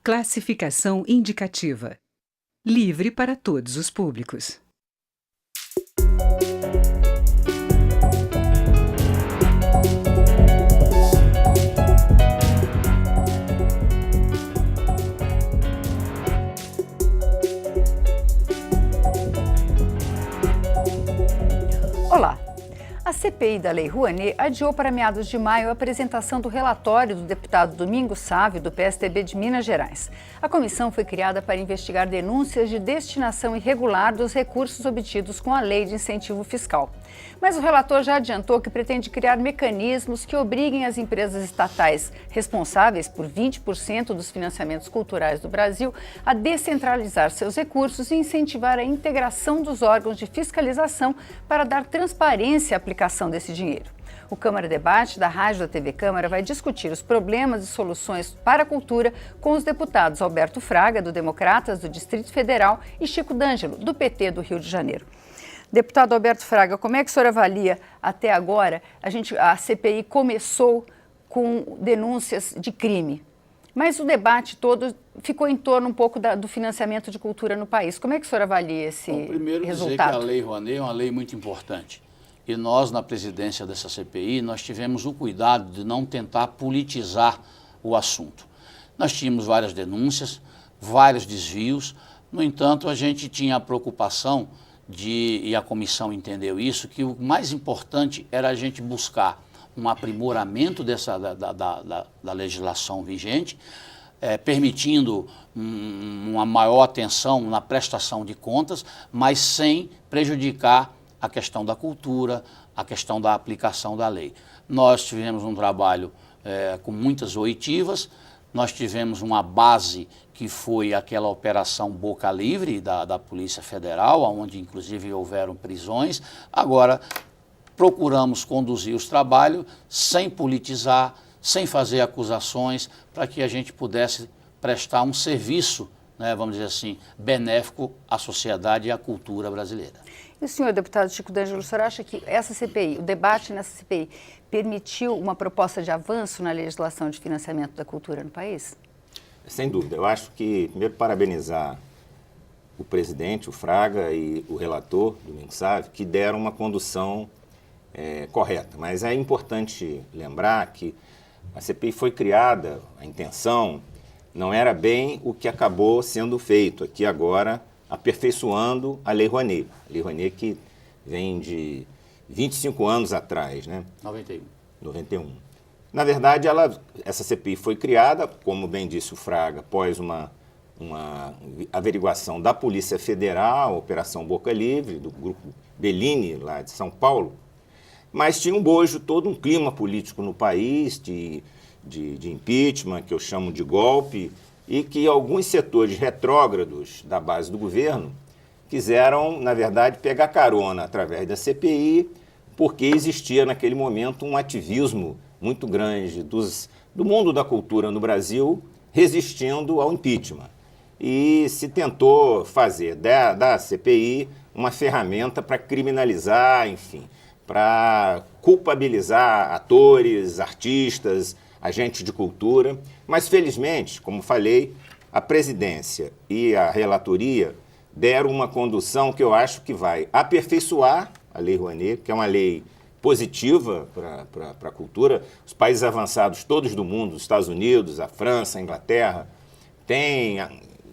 Classificação indicativa. Livre para todos os públicos. Olá! A CPI da Lei Rouanet adiou para meados de maio a apresentação do relatório do deputado Domingos Sávio, do PSDB de Minas Gerais. A comissão foi criada para investigar denúncias de destinação irregular dos recursos obtidos com a Lei de Incentivo Fiscal. Mas o relator já adiantou que pretende criar mecanismos que obriguem as empresas estatais responsáveis por 20% dos financiamentos culturais do Brasil a descentralizar seus recursos e incentivar a integração dos órgãos de fiscalização para dar transparência à aplicação desse dinheiro. O Câmara Debate da Rádio da TV Câmara vai discutir os problemas e soluções para a cultura com os deputados Alberto Fraga, do Democratas do Distrito Federal, e Chico D'Angelo, do PT do Rio de Janeiro. Deputado Alberto Fraga, como é que o senhor avalia até agora? A CPI começou com denúncias de crime, mas o debate todo ficou em torno um pouco do financiamento de cultura no país. Como é que o senhor avalia esse resultado? Primeiro dizer que a Lei Rouanet é uma lei muito importante. E nós, na presidência dessa CPI, nós tivemos o cuidado de não tentar politizar o assunto. Nós tínhamos várias denúncias, vários desvios, no entanto, a gente tinha a preocupação e a comissão entendeu isso, que o mais importante era a gente buscar um aprimoramento da legislação vigente, permitindo uma maior atenção na prestação de contas, mas sem prejudicar a questão da cultura, a questão da aplicação da lei. Nós tivemos um trabalho com muitas oitivas, nós tivemos uma base que foi aquela operação Boca Livre da Polícia Federal, onde inclusive houveram prisões. Agora, procuramos conduzir os trabalhos sem politizar, sem fazer acusações, para que a gente pudesse prestar um serviço, vamos dizer assim, benéfico à sociedade e à cultura brasileira. E o senhor, deputado Chico D'Angelo, o senhor acha que essa CPI, o debate nessa CPI, permitiu uma proposta de avanço na legislação de financiamento da cultura no país? Sem dúvida. Eu acho que, primeiro, parabenizar o presidente, o Fraga, e o relator, Domingos Sávio, que deram uma condução correta. Mas é importante lembrar que a CPI foi criada, a intenção não era bem o que acabou sendo feito aqui agora, aperfeiçoando a Lei Rouanet. A Lei Rouanet que vem de 25 anos atrás, né? 91. Na verdade, essa CPI foi criada, como bem disse o Fraga, após uma averiguação da Polícia Federal, Operação Boca Livre, do grupo Bellini, lá de São Paulo, mas tinha um bojo, todo um clima político no país, de impeachment, que eu chamo de golpe, e que alguns setores retrógrados da base do governo quiseram, na verdade, pegar carona através da CPI, porque existia naquele momento um ativismo muito grande do mundo da cultura no Brasil resistindo ao impeachment. E se tentou fazer da CPI uma ferramenta para criminalizar, enfim, para culpabilizar atores, artistas, agentes de cultura, mas felizmente, como falei, a presidência e a relatoria deram uma condução que eu acho que vai aperfeiçoar a Lei Rouanet, que é uma lei positiva para a cultura. Os países avançados todos do mundo, os Estados Unidos, a França, a Inglaterra, têm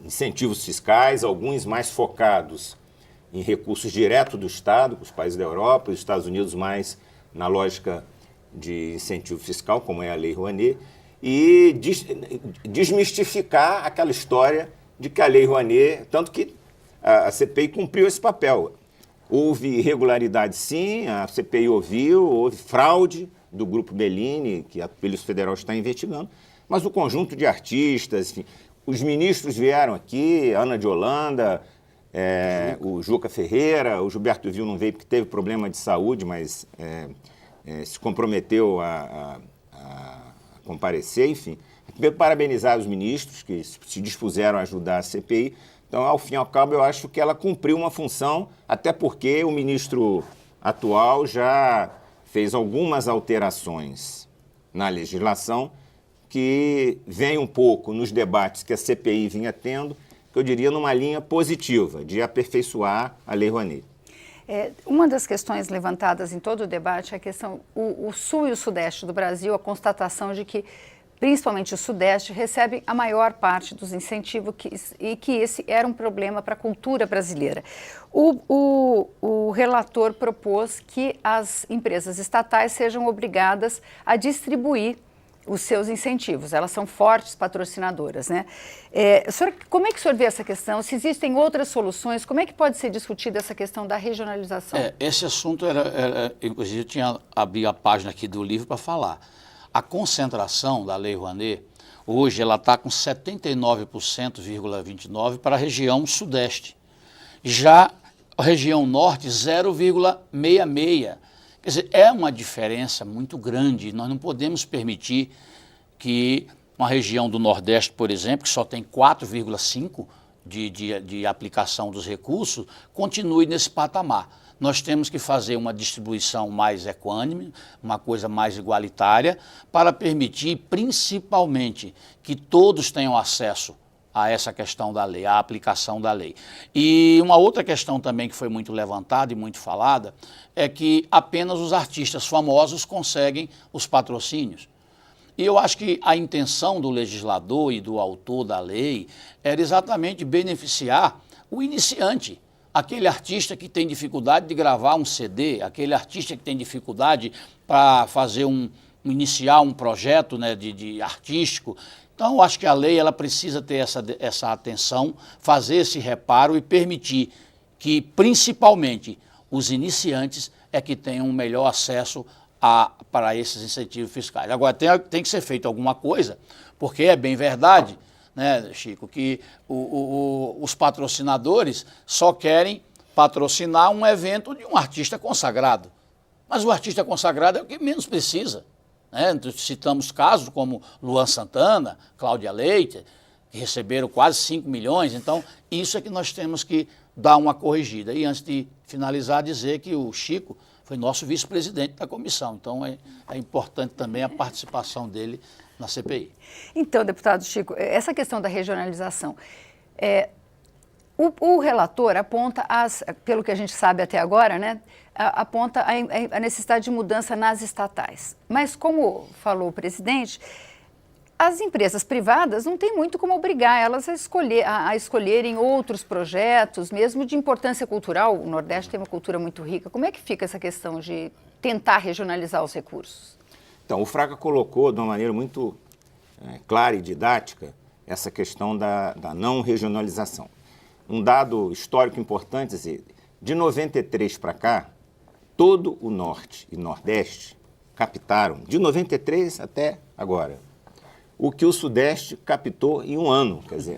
incentivos fiscais, alguns mais focados em recursos diretos do Estado, os países da Europa, e os Estados Unidos mais na lógica de incentivo fiscal, como é a Lei Rouanet, e desmistificar aquela história de que a Lei Rouanet, tanto que a CPI cumpriu esse papel. Houve irregularidade, sim, a CPI ouviu, houve fraude do Grupo Bellini, que a Polícia Federal está investigando, mas o conjunto de artistas, enfim, os ministros vieram aqui, Ana de Holanda, o Juca Ferreira, o Gilberto Gil não veio porque teve problema de saúde, mas se comprometeu a comparecer, enfim. Primeiro, parabenizar os ministros que se dispuseram a ajudar a CPI. Então, ao fim e ao cabo, eu acho que ela cumpriu uma função, até porque o ministro atual já fez algumas alterações na legislação que vem um pouco nos debates que a CPI vinha tendo, que eu diria numa linha positiva, de aperfeiçoar a Lei Rouanet. Uma das questões levantadas em todo o debate é a questão, o Sul e o Sudeste do Brasil, a constatação de que principalmente o Sudeste, recebe a maior parte dos incentivos e que esse era um problema para a cultura brasileira. O relator propôs que as empresas estatais sejam obrigadas a distribuir os seus incentivos. Elas são fortes patrocinadoras, né? Como é que o senhor vê essa questão? Se existem outras soluções, como é que pode ser discutida essa questão da regionalização? Esse assunto inclusive, eu tinha abri a página aqui do livro para falar. A concentração da Lei Rouanet, hoje ela está com 79,29% para a região sudeste. Já a região norte, 0,66%. Quer dizer, é uma diferença muito grande. Nós não podemos permitir que uma região do Nordeste, por exemplo, que só tem 4,5% de aplicação dos recursos, continue nesse patamar. Nós temos que fazer uma distribuição mais equânime, uma coisa mais igualitária, para permitir, principalmente, que todos tenham acesso a essa questão da lei, a aplicação da lei. E uma outra questão também que foi muito levantada e muito falada é que apenas os artistas famosos conseguem os patrocínios. E eu acho que a intenção do legislador e do autor da lei era exatamente beneficiar o iniciante, aquele artista que tem dificuldade de gravar um CD, aquele artista que tem dificuldade para fazer iniciar um projeto, né, de artístico. Então, eu acho que a lei ela precisa ter essa atenção, fazer esse reparo e permitir que, principalmente, os iniciantes é que tenham um melhor acesso para esses incentivos fiscais. Agora, tem que ser feito alguma coisa, porque é bem verdade, né, Chico, que os patrocinadores só querem patrocinar um evento de um artista consagrado. Mas o artista consagrado é o que menos precisa. Né? Citamos casos como Luan Santana, Cláudia Leite, que receberam quase 5 milhões. Então, isso é que nós temos que dar uma corrigida. E antes de finalizar, dizer que o Chico foi nosso vice-presidente da comissão. Então, é importante também a participação dele na CPI. Então, deputado Chico, essa questão da regionalização, o relator aponta, pelo que a gente sabe até agora, né, aponta a necessidade de mudança nas estatais. Mas, como falou o presidente, as empresas privadas não têm muito como obrigar elas a escolherem outros projetos, mesmo de importância cultural. O Nordeste tem uma cultura muito rica. Como é que fica essa questão de tentar regionalizar os recursos? Então, o Fraga colocou de uma maneira muito clara e didática essa questão da não regionalização. Um dado histórico importante, quer dizer, de 93 para cá, todo o Norte e Nordeste captaram, de 93 até agora, o que o Sudeste captou em um ano. Quer dizer,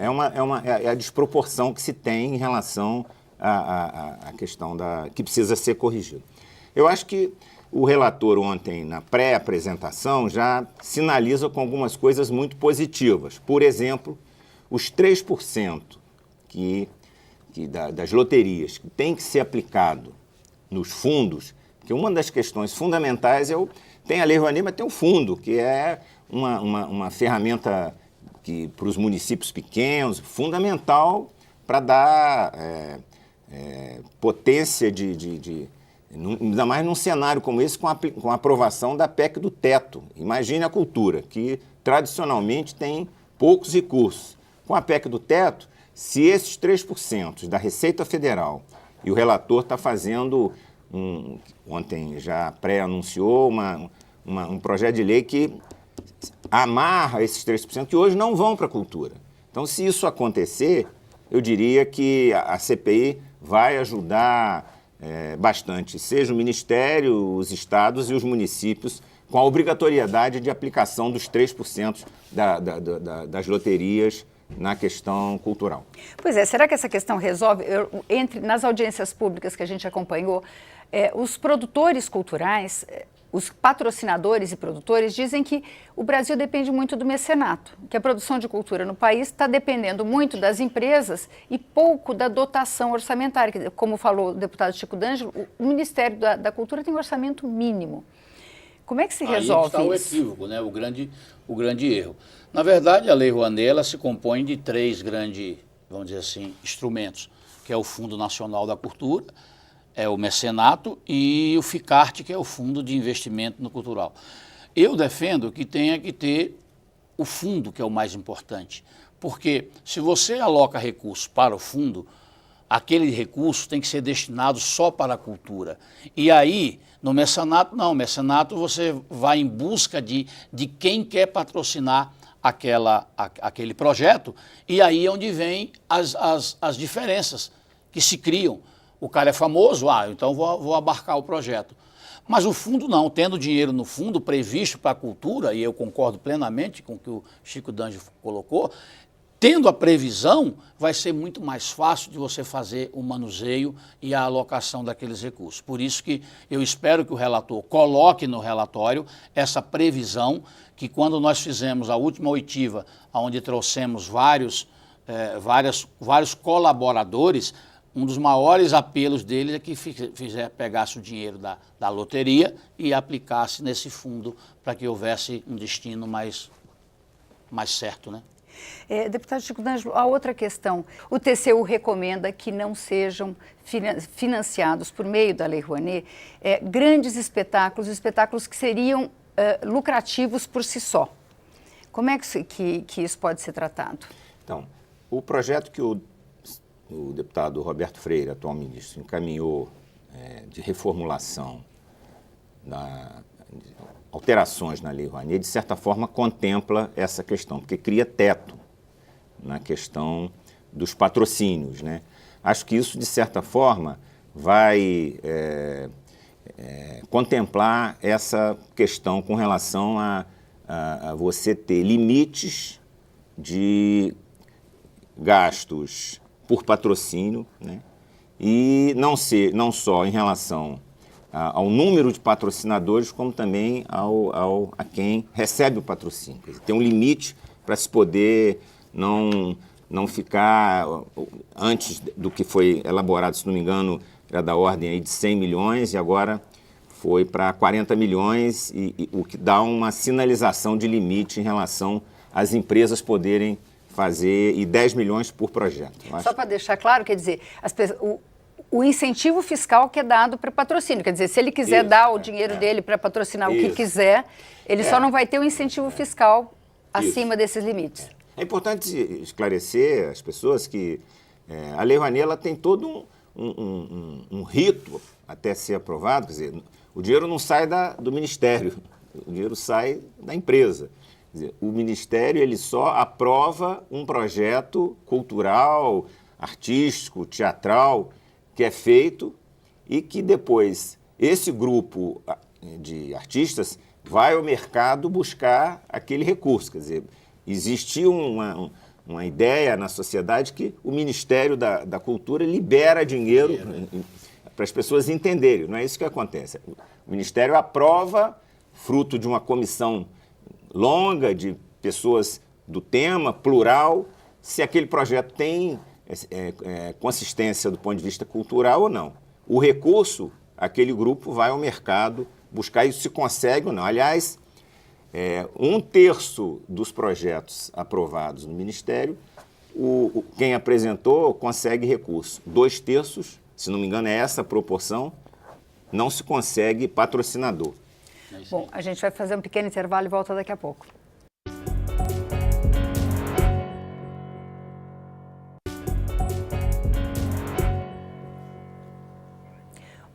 é a desproporção que se tem em relação à questão que precisa ser corrigida. Eu acho que o relator ontem, na pré-apresentação, já sinaliza com algumas coisas muito positivas. Por exemplo, os 3% das loterias que tem que ser aplicado nos fundos, porque uma das questões fundamentais tem a Lei Rouanet, mas tem o fundo, que é uma ferramenta para os municípios pequenos, fundamental para dar potência ainda mais num cenário como esse, com a aprovação da PEC do teto. Imagine a cultura, que tradicionalmente tem poucos recursos. Com a PEC do teto, se esses 3% da Receita Federal, e o relator está fazendo, ontem já pré-anunciou, um projeto de lei que amarra esses 3% que hoje não vão para a cultura. Então, se isso acontecer, eu diria que a CPI vai ajudar bastante, seja o Ministério, os estados e os municípios, com a obrigatoriedade de aplicação dos 3% das loterias na questão cultural. Pois é, será que essa questão resolve? Nas audiências públicas que a gente acompanhou, os produtores culturais, os patrocinadores e produtores dizem que o Brasil depende muito do mecenato, que a produção de cultura no país está dependendo muito das empresas e pouco da dotação orçamentária. Como falou o deputado Chico D'Angelo, o Ministério da Cultura tem um orçamento mínimo. Como é que se resolve isso? Aí está o equívoco, né? o grande erro. Na verdade, a Lei Rouanet, ela se compõe de 3 grandes, vamos dizer assim, instrumentos, que é o Fundo Nacional da Cultura, é o mecenato e o FICART, que é o Fundo de Investimento no Cultural. Eu defendo que tenha que ter o fundo, que é o mais importante, porque se você aloca recursos para o fundo, aquele recurso tem que ser destinado só para a cultura. E aí, no mecenato, não. No mecenato você vai em busca de quem quer patrocinar aquele projeto, e aí é onde vem as diferenças que se criam. O cara é famoso, então vou abarcar o projeto. Mas o fundo não, tendo dinheiro no fundo previsto para a cultura, e eu concordo plenamente com o que o Chico D'Angelo colocou, tendo a previsão, vai ser muito mais fácil de você fazer o manuseio e a alocação daqueles recursos. Por isso que eu espero que o relator coloque no relatório essa previsão, que quando nós fizemos a última oitiva, onde trouxemos vários colaboradores, um dos maiores apelos deles é que pegasse o dinheiro da loteria e aplicasse nesse fundo para que houvesse um destino mais certo, né? Deputado Chico D'Angelo, a outra questão, o TCU recomenda que não sejam financiados por meio da Lei Rouanet grandes espetáculos que seriam lucrativos por si só. Como é que isso pode ser tratado? Então, o projeto que o deputado Roberto Freire, atual ministro, encaminhou de reformulação, alterações na Lei Rouanet, de certa forma contempla essa questão, porque cria teto na questão dos patrocínios, né? Acho que isso, de certa forma, vai contemplar essa questão com relação a você ter limites de gastos por patrocínio, né? E não só em relação ao número de patrocinadores, como também a quem recebe o patrocínio. Quer dizer, tem um limite para se poder não ficar, antes do que foi elaborado, se não me engano, era da ordem aí de 100 milhões e agora foi para 40 milhões, o que dá uma sinalização de limite em relação às empresas poderem fazer, e 10 milhões por projeto. Só para deixar claro, quer dizer, o incentivo fiscal que é dado para patrocínio, quer dizer, se ele quiser dar o dinheiro dele para patrocinar o que quiser, ele só não vai ter o incentivo fiscal acima desses limites. É importante esclarecer às pessoas que a Lei Rouanet ela tem todo um rito até ser aprovado, quer dizer, o dinheiro não sai do Ministério, o dinheiro sai da empresa. Quer dizer, o Ministério ele só aprova um projeto cultural, artístico, teatral, que é feito e que depois esse grupo de artistas vai ao mercado buscar aquele recurso. Quer dizer, existiu uma ideia na sociedade que o Ministério da Cultura libera dinheiro para as pessoas entenderem. Não é isso que acontece. O Ministério aprova, fruto de uma comissão longa de pessoas do tema, plural, se aquele projeto tem consistência do ponto de vista cultural ou não. O recurso, aquele grupo vai ao mercado buscar isso, se consegue ou não. Aliás, 1/3 dos projetos aprovados no Ministério, quem apresentou consegue recurso. 2/3, se não me engano, é essa a proporção, não se consegue patrocinador. Bom, a gente vai fazer um pequeno intervalo e volta daqui a pouco.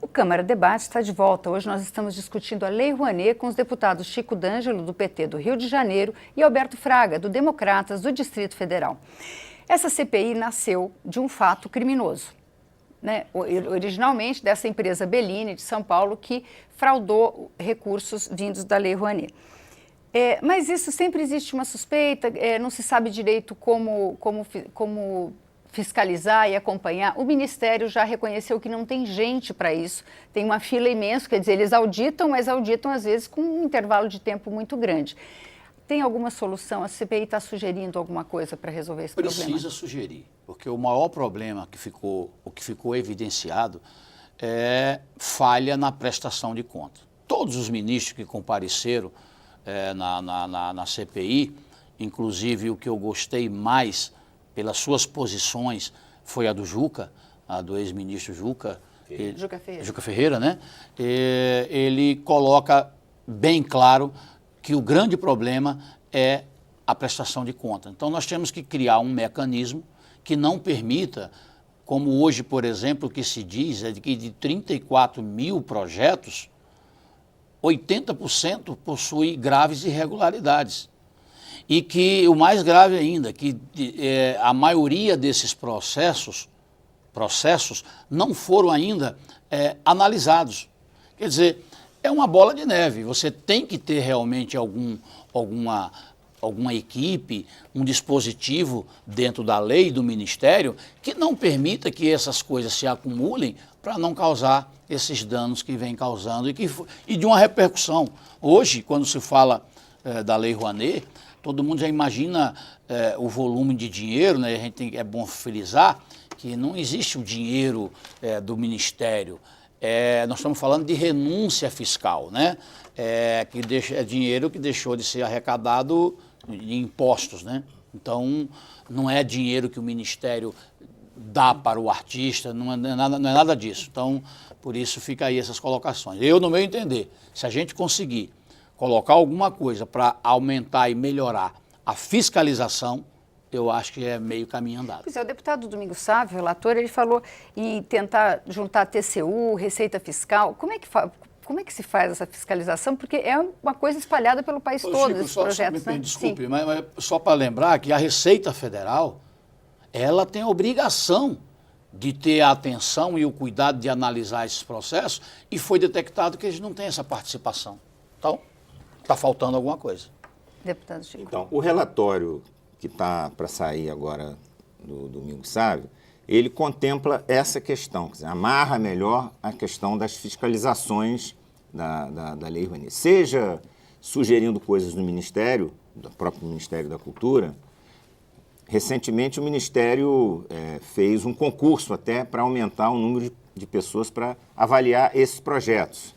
O Câmara Debate está de volta. Hoje nós estamos discutindo a Lei Rouanet com os deputados Chico D'Angelo, do PT do Rio de Janeiro, e Alberto Fraga, do Democratas, do Distrito Federal. Essa CPI nasceu de um fato criminoso, né? Originalmente dessa empresa Bellini, de São Paulo, que fraudou recursos vindos da Lei Rouanet. Mas isso sempre existe uma suspeita, não se sabe direito como fiscalizar e acompanhar. O Ministério já reconheceu que não tem gente para isso, tem uma fila imensa, quer dizer, eles auditam, mas auditam às vezes com um intervalo de tempo muito grande. Tem alguma solução? A CPI está sugerindo alguma coisa para resolver esse problema? Precisa sugerir, porque o maior problema que ficou evidenciado é falha na prestação de contas. Todos os ministros que compareceram na CPI, inclusive o que eu gostei mais pelas suas posições foi a do Juca, a do ex-ministro Juca. Juca Ferreira, né? Ele coloca bem claro que o grande problema é a prestação de conta. Então nós temos que criar um mecanismo que não permita, como hoje, por exemplo, o que se diz é de que de 34 mil projetos, 80% possui graves irregularidades. E que o mais grave ainda, que a maioria desses processos não foram ainda analisados. Quer dizer, é uma bola de neve. Você tem que ter realmente alguma equipe, um dispositivo dentro da lei do Ministério que não permita que essas coisas se acumulem para não causar esses danos que vem causando e de uma repercussão. Hoje, quando se fala da Lei Rouanet, todo mundo já imagina o volume de dinheiro, né? É bom frisar que não existe o dinheiro do Ministério. Nós estamos falando de renúncia fiscal, né? É dinheiro que deixou de ser arrecadado em impostos, né? Então, não é dinheiro que o Ministério dá para o artista, não é nada disso. Então, por isso fica aí essas colocações. Eu, no meu entender, se a gente conseguir colocar alguma coisa para aumentar e melhorar a fiscalização, eu acho que é meio caminho andado. Pois é, o deputado Domingos Sávio, relator, ele falou em tentar juntar TCU, Receita Fiscal. Como é que se faz essa fiscalização? Porque é uma coisa espalhada pelo país todo, Chico, esses projetos, né? Desculpe, mas só para lembrar que a Receita Federal, ela tem a obrigação de ter a atenção e o cuidado de analisar esses processos e foi detectado que eles não têm essa participação. Então, está faltando alguma coisa. Deputado Chico. Então, o relatório que está para sair agora do Domingos Sávio, ele contempla essa questão, quer dizer, amarra melhor a questão das fiscalizações da Lei Rouanet. Seja sugerindo coisas no Ministério, do próprio Ministério da Cultura. Recentemente o Ministério fez um concurso até para aumentar o número de pessoas para avaliar esses projetos.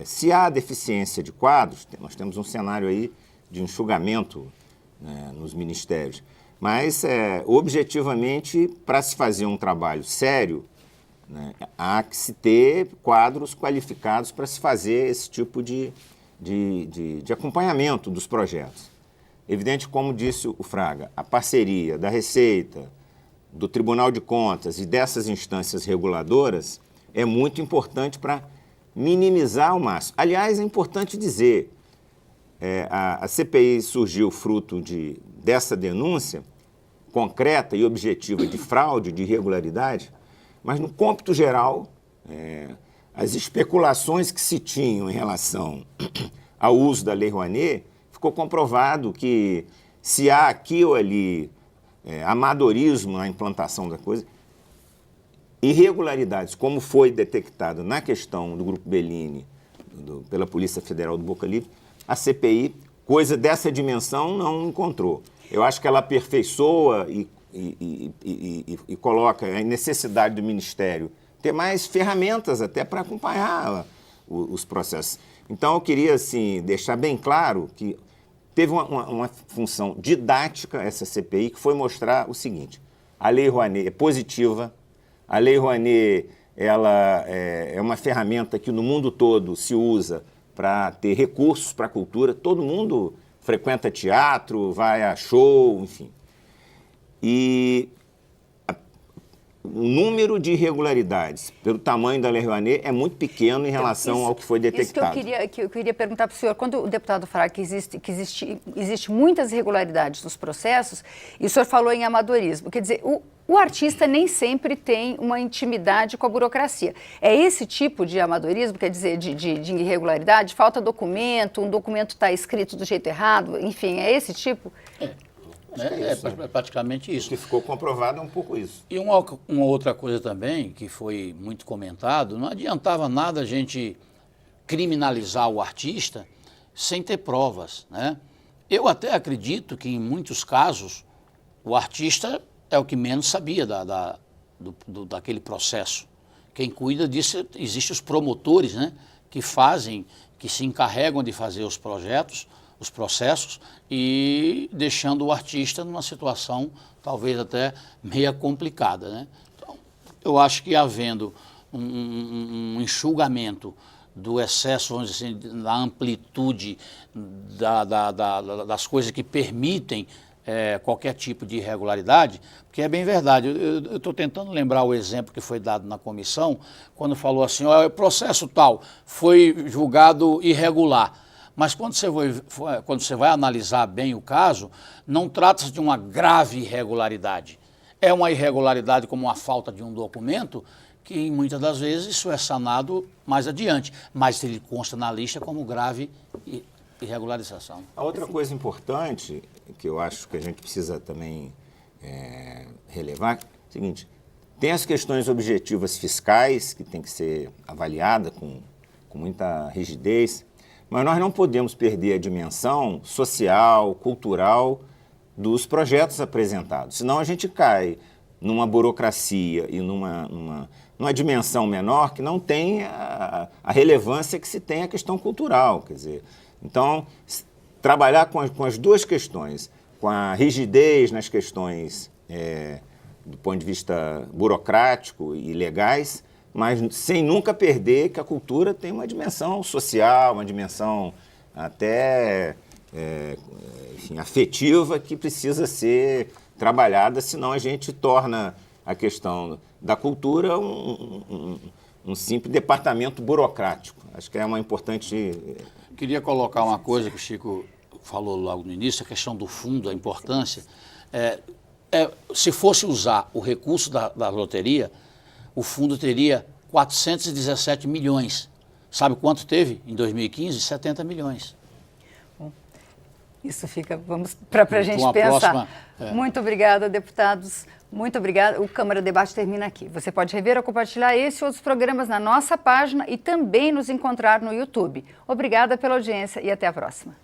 Se há deficiência de quadros, nós temos um cenário aí de enxugamento, né, nos ministérios, mas objetivamente, para se fazer um trabalho sério, né, há que se ter quadros qualificados para se fazer esse tipo de acompanhamento dos projetos. Evidente, como disse o Fraga, a parceria da Receita, do Tribunal de Contas e dessas instâncias reguladoras é muito importante para minimizar ao máximo. Aliás, é importante dizer, a CPI surgiu fruto dessa denúncia concreta e objetiva de fraude, de irregularidade, mas no cômputo geral, as especulações que se tinham em relação ao uso da Lei Rouanet, ficou comprovado que se há aqui ou ali amadorismo na implantação da coisa, irregularidades, como foi detectado na questão do Grupo Bellini, pela Polícia Federal do Boca Livre, a CPI, coisa dessa dimensão, não encontrou. Eu acho que ela aperfeiçoa e coloca a necessidade do Ministério ter mais ferramentas até para acompanhar os processos. Então, eu queria assim, deixar bem claro que teve uma função didática, essa CPI, que foi mostrar o seguinte: a Lei Rouanet é positiva, a Lei Rouanet ela é uma ferramenta que no mundo todo se usa para ter recursos para a cultura, todo mundo frequenta teatro, vai a show, enfim. E o número de irregularidades, pelo tamanho da Lei Rouanet, é muito pequeno em relação ao que foi detectado. Isso que eu queria perguntar para o senhor. Quando o deputado fala que existe muitas irregularidades nos processos, e o senhor falou em amadorismo, quer dizer, o artista nem sempre tem uma intimidade com a burocracia. É esse tipo de amadorismo, quer dizer, de irregularidade? Falta documento, um documento está escrito do jeito errado, enfim, é esse tipo? É praticamente isso. O que ficou comprovado é um pouco isso. E uma outra coisa também, que foi muito comentado, não adiantava nada a gente criminalizar o artista sem ter provas, né? Eu até acredito que, em muitos casos, o artista é o que menos sabia daquele processo. Quem cuida disso, existem os promotores, né, que se encarregam de fazer os projetos os processos e deixando o artista numa situação talvez até meia complicada, né? Então, eu acho que havendo um enxugamento do excesso, vamos dizer assim, da amplitude das coisas que permitem qualquer tipo de irregularidade, porque é bem verdade. Eu estou tentando lembrar o exemplo que foi dado na comissão, quando falou assim, o processo tal foi julgado irregular. Mas quando você vai analisar bem o caso, não trata-se de uma grave irregularidade. É uma irregularidade como a falta de um documento, que muitas das vezes isso é sanado mais adiante, mas ele consta na lista como grave irregularização. A outra coisa importante, que eu acho que a gente precisa também relevar, é o seguinte, tem as questões objetivas fiscais, que tem que ser avaliada com muita rigidez, mas nós não podemos perder a dimensão social, cultural dos projetos apresentados. Senão a gente cai numa burocracia e numa dimensão menor que não tem a relevância que se tem a questão cultural. Quer dizer, então, trabalhar com as duas questões, com a rigidez nas questões do ponto de vista burocrático e legais, mas sem nunca perder que a cultura tem uma dimensão social, uma dimensão até enfim, afetiva que precisa ser trabalhada, senão a gente torna a questão da cultura um simples departamento burocrático. Acho que é uma importante... Queria colocar uma coisa que o Chico falou logo no início, a questão do fundo, a importância. Se fosse usar o recurso da loteria, o fundo teria 417 milhões. Sabe quanto teve em 2015? 70 milhões. Bom, isso fica, vamos para a gente pensar. Muito obrigada, deputados. Muito obrigada. O Câmara Debate termina aqui. Você pode rever ou compartilhar esse e outros programas na nossa página e também nos encontrar no YouTube. Obrigada pela audiência e até a próxima.